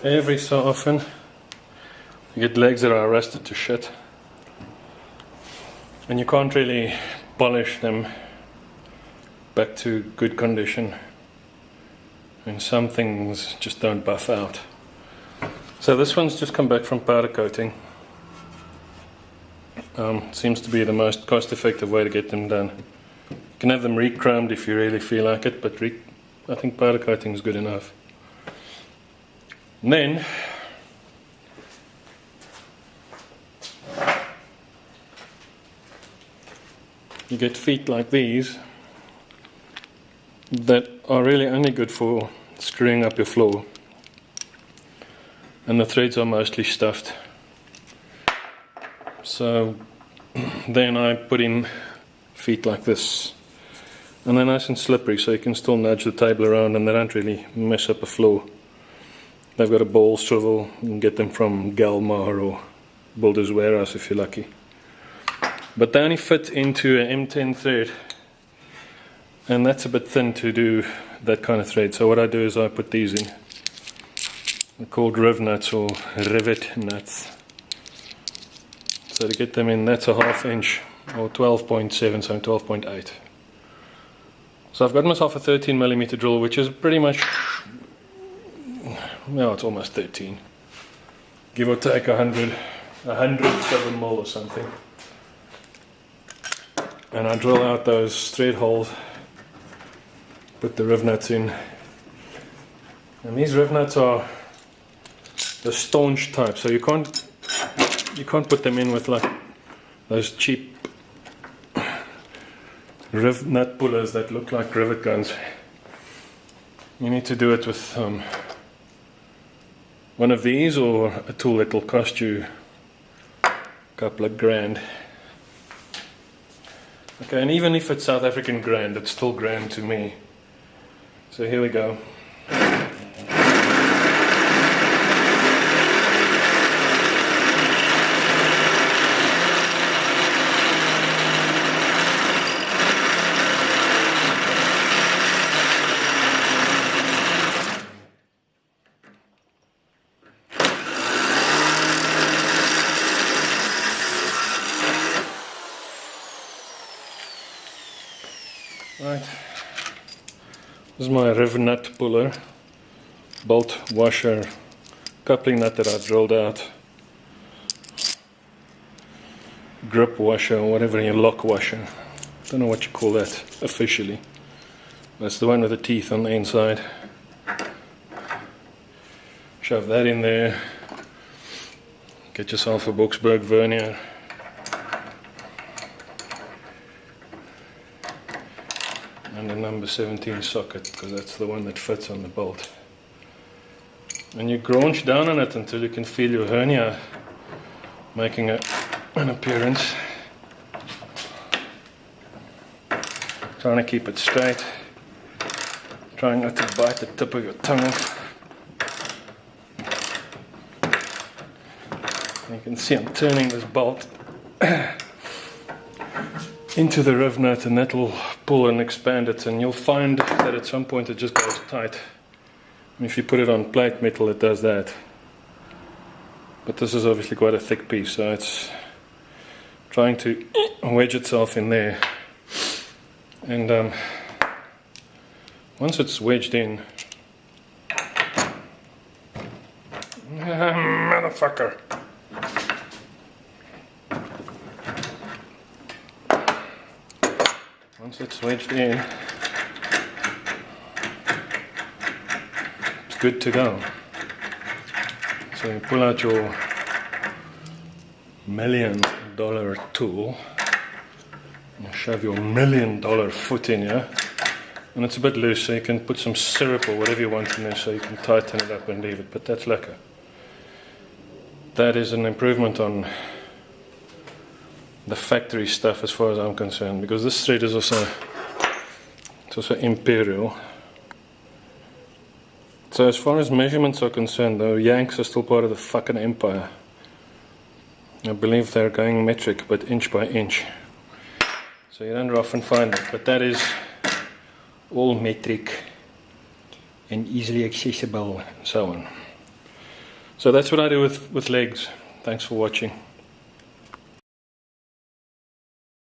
every so often you get legs that are rusted to shit, and you can't really polish them back to good condition, and some things just don't buff out. So this one's just come back from powder coating. Seems to be the most cost-effective way to get them done. You can have them re-chromed if you really feel like it, but I think powder coating is good enough. And then you get feet like these that are really only good for screwing up your floor, and the threads are mostly stuffed. So then I put in feet like this, and they're nice and slippery, so you can still nudge the table around and they don't really mess up the floor. They've got a ball swivel. You can get them from Galmar or Builder's Warehouse if you're lucky. But they only fit into an M10 thread, and that's a bit thin to do that kind of thread. So what I do is I put these in. They're called RivNuts or RivNuts. So to get them in, that's a 1/2 inch or 12.7, so 12.8. So I've got myself a 13mm drill, which is pretty much, well, it's almost 13. Give or take 100th of a mil or something. And I drill out those thread holes, put the RivNuts in. And these RivNuts are the staunch type, so you can't put them in with like those cheap RivNut pullers that look like rivet guns. You need to do it with one of these or a tool that will cost you a couple of grand. Okay, and even if it's South African grand, it's still grand to me. So here we go. Right, this is my RivNut puller, bolt washer, coupling nut that I drilled out, grip washer or whatever, your lock washer. Don't know what you call that officially. That's the one with the teeth on the inside. Shove that in there. Get yourself a Boksburg vernier. And a number 17 socket, because that's the one that fits on the bolt. And you graunch down on it until you can feel your hernia making an appearance. Trying to keep it straight. Trying not to bite the tip of your tongue off. You can see I'm turning this bolt into the RivNut, and that will pull and expand it, and you'll find that at some point it just goes tight. And if you put it on plate metal, it does that. But this is obviously quite a thick piece, so it's trying to wedge itself in there. And once it's wedged in, motherfucker. Once it's wedged in, it's good to go. So you pull out your $1 million tool and shove your $1 million foot in here, and it's a bit loose, so you can put some syrup or whatever you want in there so you can tighten it up and leave it, but that's lekker. That is an improvement on the factory stuff as far as I'm concerned, because this thread is also imperial. So as far as measurements are concerned, though, Yanks are still part of the fucking empire. I believe they're going metric, but inch by inch. So you don't often find it, but that is all metric and easily accessible and so on. So that's what I do with legs. Thanks for watching.